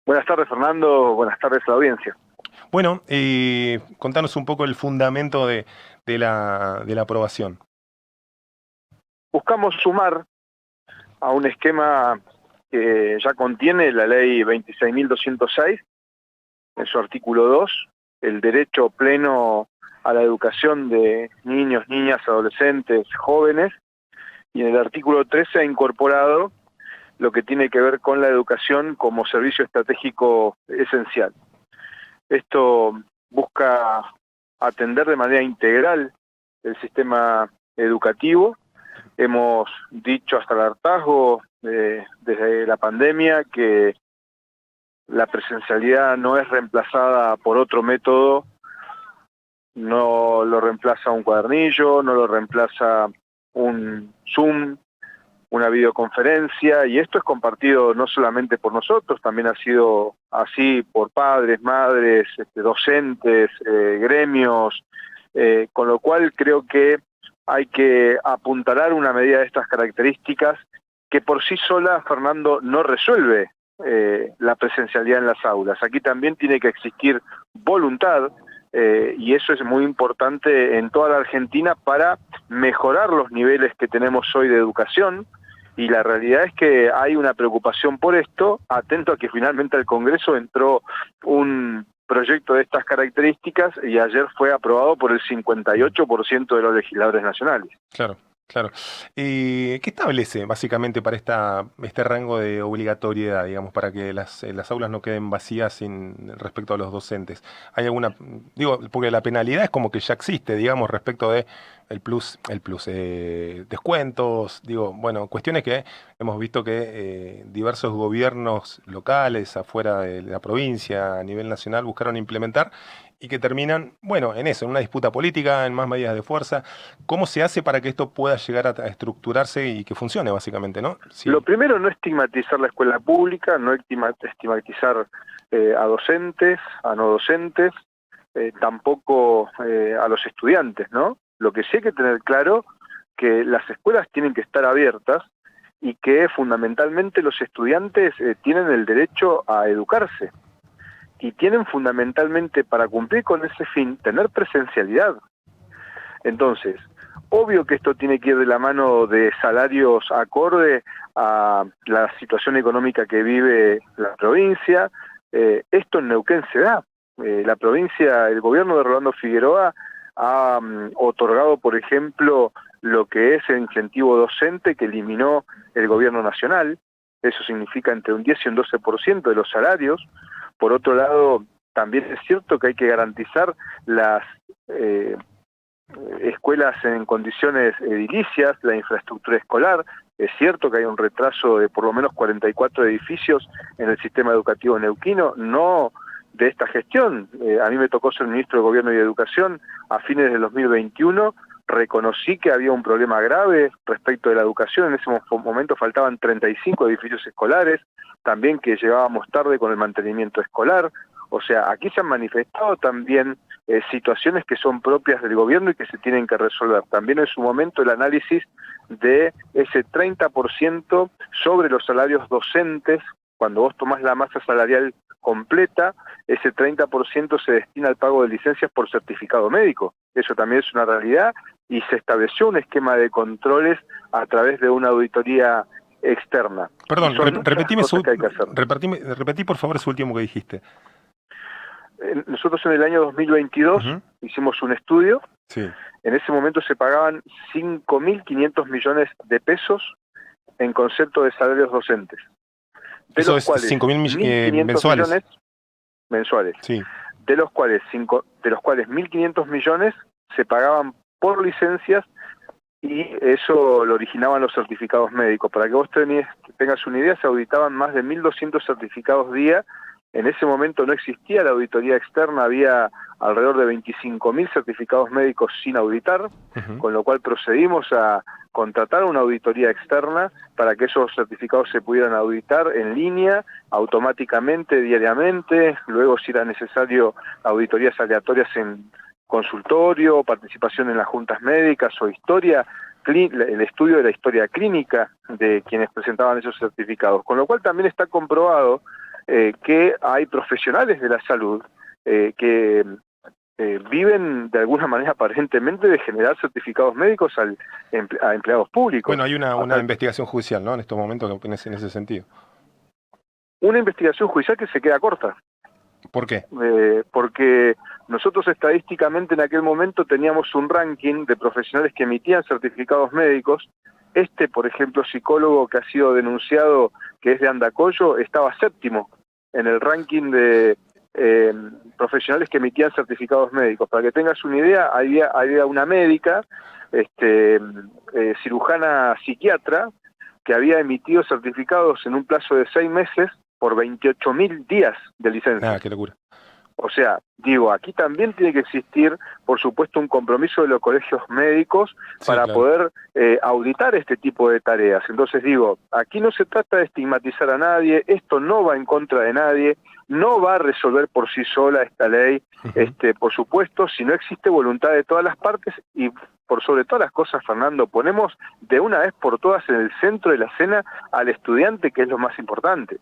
Buenas tardes, Fernando. Buenas tardes a la audiencia. Bueno, contanos un poco el fundamento de la aprobación. Buscamos sumar a un esquema que ya contiene la ley 26.206, en su artículo 2, el derecho pleno a la educación de niños, niñas, adolescentes, jóvenes, y en el artículo 3 se ha incorporado lo que tiene que ver con la educación como servicio estratégico esencial. Esto busca atender de manera integral el sistema educativo. Hemos dicho hasta el hartazgo desde la pandemia que la presencialidad no es reemplazada por otro método, no lo reemplaza un cuadernillo, no lo reemplaza un Zoom, una videoconferencia, y esto es compartido no solamente por nosotros, también ha sido así por padres, madres, docentes, gremios, con lo cual creo que hay que apuntalar una medida de estas características que por sí sola, Fernando, no resuelve la presencialidad en las aulas. Aquí también tiene que existir voluntad, y eso es muy importante en toda la Argentina para mejorar los niveles que tenemos hoy de educación. Y la realidad es que hay una preocupación por esto, atento a que finalmente al Congreso entró un proyecto de estas características y ayer fue aprobado por el 58% de los legisladores nacionales. Claro, claro. ¿Qué establece básicamente para este rango de obligatoriedad, digamos, para que las aulas no queden vacías respecto a los docentes? ¿Hay alguna, digo, porque la penalidad es como que ya existe, digamos, respecto de descuentos, digo, bueno, cuestiones que hemos visto que diversos gobiernos locales afuera de la provincia, a nivel nacional, buscaron implementar y que terminan, bueno, en eso, en una disputa política, en más medidas de fuerza. ¿Cómo se hace para que esto pueda llegar a estructurarse y que funcione, básicamente, ¿no? Lo Sí. primero, no estigmatizar la escuela pública, no estigmatizar a docentes, a no docentes, tampoco a los estudiantes, ¿no? Lo que sí hay que tener claro que las escuelas tienen que estar abiertas y que fundamentalmente los estudiantes tienen el derecho a educarse y tienen fundamentalmente para cumplir con ese fin tener presencialidad. Entonces, obvio que esto tiene que ir de la mano de salarios acorde a la situación económica que vive la provincia. Esto en Neuquén se da. La provincia, el gobierno de Rolando Figueroa ha otorgado, por ejemplo, lo que es el incentivo docente que eliminó el gobierno nacional. Eso significa entre un 10 y un 12% de los salarios. Por otro lado, también es cierto que hay que garantizar las escuelas en condiciones edilicias, la infraestructura escolar. Es cierto que hay un retraso de por lo menos 44 edificios en el sistema educativo neuquino, no de esta gestión. A mí me tocó ser ministro de Gobierno y Educación a fines del 2021, reconocí que había un problema grave respecto de la educación. En ese momento faltaban 35 edificios escolares, también que llegábamos tarde con el mantenimiento escolar. O sea, aquí se han manifestado también situaciones que son propias del gobierno y que se tienen que resolver. También en su momento el análisis de ese 30% sobre los salarios docentes. Cuando vos tomás la masa salarial completa, ese 30% se destina al pago de licencias por certificado médico. Eso también es una realidad y se estableció un esquema de controles a través de una auditoría externa. Y Perdón, son muchas repetime cosas que hay que hacer. repetí por favor eso último que dijiste. Nosotros en el año 2022 Ujú. hicimos un estudio. Sí. En ese momento se pagaban 5.500 millones de pesos en concepto de salarios docentes, de Eso los es cuales 5.000 1.500 mensuales. millones mensuales, Sí. de los cuales 1.500 millones se pagaban por licencias y eso lo originaban los certificados médicos. Para que vos tengas una idea, se auditaban más de 1.200 certificados día. En ese momento no existía la auditoría externa, había alrededor de 25.000 certificados médicos sin auditar, Ujú. con lo cual procedimos a contratar una auditoría externa para que esos certificados se pudieran auditar en línea, automáticamente, diariamente. Luego, si era necesario, auditorías aleatorias en consultorio, participación en las juntas médicas o el estudio de la historia clínica de quienes presentaban esos certificados. Con lo cual también está comprobado que hay profesionales de la salud que viven de alguna manera aparentemente de generar certificados médicos a empleados públicos. Bueno, hay una investigación judicial, ¿no? En estos momentos en ese sentido. Una investigación judicial que se queda corta. ¿Por qué? Porque nosotros estadísticamente en aquel momento teníamos un ranking de profesionales que emitían certificados médicos. Por ejemplo, psicólogo que ha sido denunciado, que es de Andacollo, estaba séptimo en el ranking de profesionales que emitían certificados médicos. Para que tengas una idea, había una médica, cirujana psiquiatra, que había emitido certificados en un plazo de 6 meses por 28.000 días de licencia. Ah, qué locura. O sea, digo, aquí también tiene que existir, por supuesto, un compromiso de los colegios médicos para poder auditar este tipo de tareas. Entonces digo, aquí no se trata de estigmatizar a nadie, esto no va en contra de nadie, no va a resolver por sí sola esta ley, por supuesto, si no existe voluntad de todas las partes y por sobre todas las cosas, Fernando, ponemos de una vez por todas en el centro de la escena al estudiante, que es lo más importante.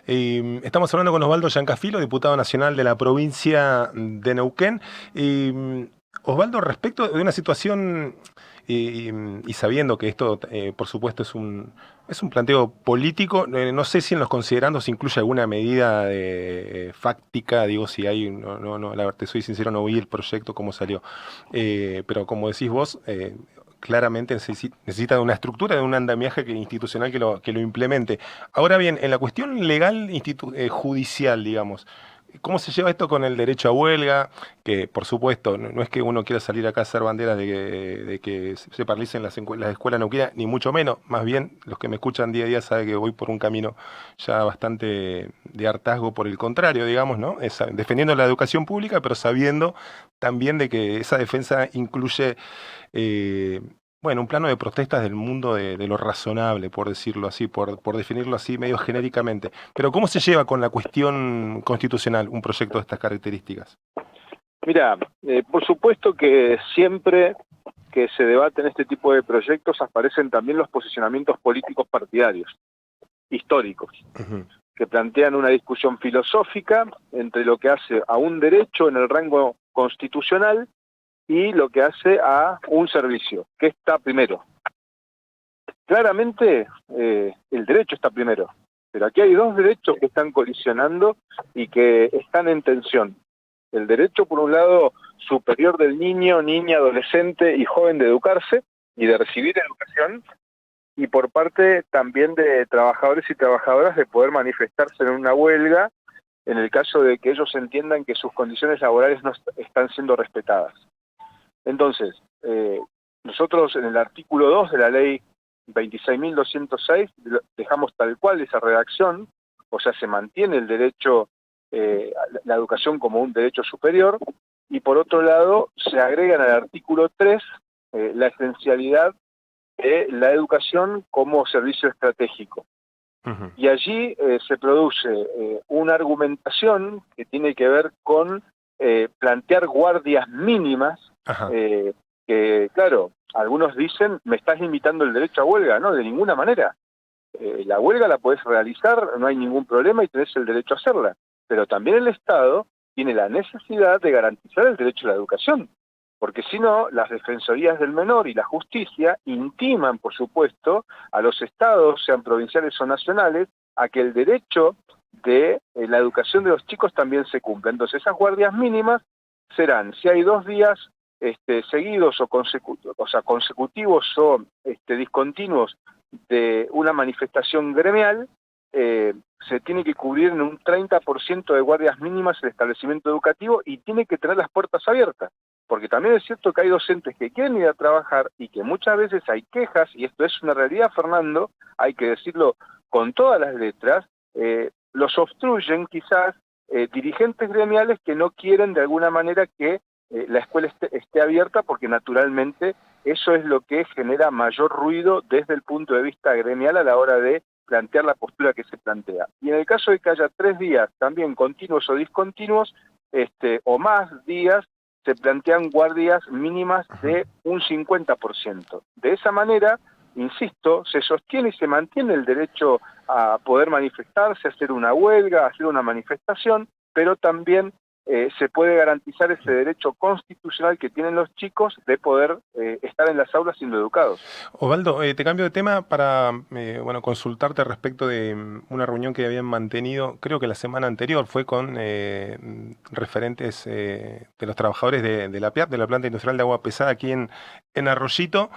Estamos hablando con Osvaldo Giancafilo, diputado nacional de la provincia de Neuquén. Osvaldo, respecto de una situación, y sabiendo que esto, por supuesto, es un planteo político, no sé si en los considerandos incluye alguna medida fáctica, digo, si hay, te soy sincero, no vi el proyecto, cómo salió, pero como decís vos, claramente necesita de una estructura, de un andamiaje institucional que lo implemente. Ahora bien, en la cuestión legal judicial, digamos, ¿cómo se lleva esto con el derecho a huelga? Que, por supuesto, no es que uno quiera salir acá a hacer banderas de que se paralicen las escuelas neuquinas, ni mucho menos. Más bien, los que me escuchan día a día saben que voy por un camino ya bastante de hartazgo por el contrario, digamos, ¿no? Defendiendo la educación pública, pero sabiendo también de que esa defensa incluye bueno, un plano de protestas del mundo de lo razonable, por decirlo así, por definirlo así medio genéricamente. Pero ¿cómo se lleva con la cuestión constitucional un proyecto de estas características? Mira, por supuesto que siempre que se debaten este tipo de proyectos aparecen también los posicionamientos políticos partidarios, históricos, que plantean una discusión filosófica entre lo que hace a un derecho en el rango constitucional y lo que hace a un servicio, que está primero. Claramente el derecho está primero, pero aquí hay dos derechos que están colisionando y que están en tensión. El derecho, por un lado, superior del niño, niña, adolescente y joven de educarse y de recibir educación, y por parte también de trabajadores y trabajadoras de poder manifestarse en una huelga en el caso de que ellos entiendan que sus condiciones laborales no están siendo respetadas. Entonces, nosotros en el artículo 2 de la ley 26.206 dejamos tal cual esa redacción, o sea, se mantiene el derecho, la educación como un derecho superior, y por otro lado se agrega en el artículo 3 la esencialidad de la educación como servicio estratégico. Y allí se produce una argumentación que tiene que ver con plantear guardias mínimas, que claro, algunos dicen, me estás limitando el derecho a huelga. No, de ninguna manera. La huelga la podés realizar, no hay ningún problema y tenés el derecho a hacerla. Pero también el Estado tiene la necesidad de garantizar el derecho a la educación. Porque si no, las defensorías del menor y la justicia intiman, por supuesto, a los estados, sean provinciales o nacionales, a que el derecho de la educación de los chicos también se cumpla. Entonces, esas guardias mínimas serán, si hay 2 días seguidos o consecutivos o discontinuos de una manifestación gremial, se tiene que cubrir en un 30% de guardias mínimas el establecimiento educativo y tiene que tener las puertas abiertas. Porque también es cierto que hay docentes que quieren ir a trabajar y que muchas veces hay quejas, y esto es una realidad, Fernando, hay que decirlo con todas las letras, los obstruyen quizás dirigentes gremiales que no quieren de alguna manera que la escuela esté abierta, porque naturalmente eso es lo que genera mayor ruido desde el punto de vista gremial a la hora de plantear la postura que se plantea. Y en el caso de que haya 3 días también continuos o discontinuos, o más días, se plantean guardias mínimas de un 50%. De esa manera, insisto, se sostiene y se mantiene el derecho a poder manifestarse, a hacer una huelga, a hacer una manifestación, pero también se puede garantizar ese derecho constitucional que tienen los chicos de poder estar en las aulas siendo educados. Osvaldo, te cambio de tema para bueno, consultarte respecto de una reunión que habían mantenido, creo que la semana anterior, fue con referentes de los trabajadores de la PIAP, de la planta industrial de agua pesada aquí en Arroyito.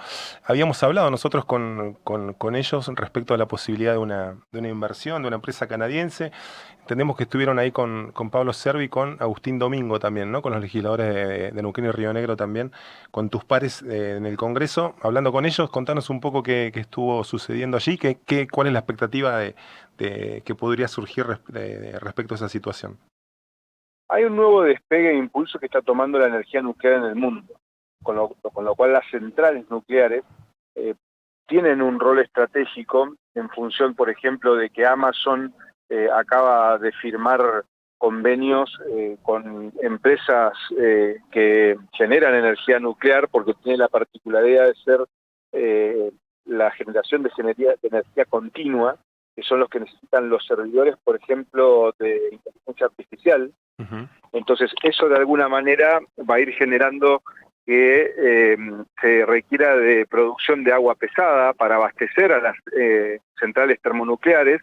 Habíamos hablado nosotros con ellos respecto a la posibilidad de una inversión de una empresa canadiense. Entendemos que estuvieron ahí con Pablo Servi y con Agustín Domingo también, ¿no? Con los legisladores de Neuquén y Río Negro también, con tus pares en el Congreso, hablando con ellos. Contanos un poco qué estuvo sucediendo allí, cuál es la expectativa que podría surgir respecto a esa situación. Hay un nuevo despegue e impulso que está tomando la energía nuclear en el mundo, con lo cual las centrales nucleares tienen un rol estratégico en función, por ejemplo, de que Amazon acaba de firmar convenios con empresas que generan energía nuclear, porque tiene la particularidad de ser la generación de energía continua, que son los que necesitan los servidores, por ejemplo, de inteligencia artificial. Uh-huh. Entonces, eso de alguna manera va a ir generando que se requiera de producción de agua pesada para abastecer a las centrales termonucleares.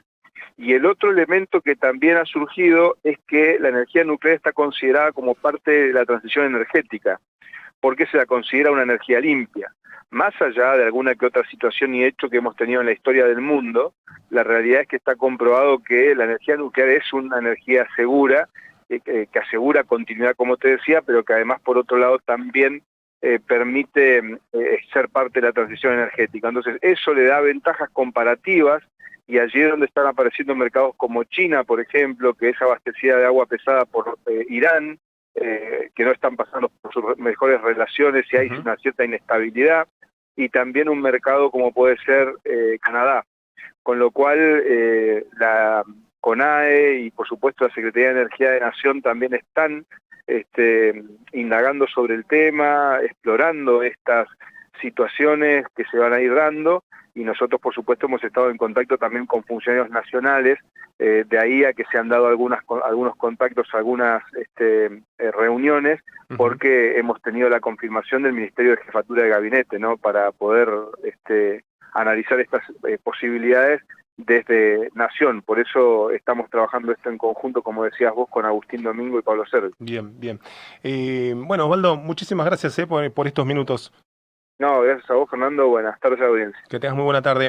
Y el otro elemento que también ha surgido es que la energía nuclear está considerada como parte de la transición energética, porque se la considera una energía limpia. Más allá de alguna que otra situación y hecho que hemos tenido en la historia del mundo, la realidad es que está comprobado que la energía nuclear es una energía segura, que asegura continuidad, como te decía, pero que además, por otro lado, también permite ser parte de la transición energética. Entonces, eso le da ventajas comparativas, y allí es donde están apareciendo mercados como China, por ejemplo, que es abastecida de agua pesada por Irán, que no están pasando por sus mejores relaciones y hay una cierta inestabilidad, y también un mercado como puede ser Canadá, con lo cual la CONAE y por supuesto la Secretaría de Energía de Nación también están indagando sobre el tema, explorando estas situaciones que se van a ir dando, y nosotros por supuesto hemos estado en contacto también con funcionarios nacionales, de ahí a que se han dado algunos contactos, algunas reuniones, porque hemos tenido la confirmación del Ministerio de Jefatura de Gabinete, ¿no? Para poder analizar estas posibilidades desde Nación. Por eso estamos trabajando esto en conjunto, como decías vos, con Agustín Domingo y Pablo Servi. Bien, bien. Bueno, Osvaldo, muchísimas gracias por estos minutos. No, gracias a vos, Fernando. Buenas tardes a la audiencia. Que tengas muy buena tarde.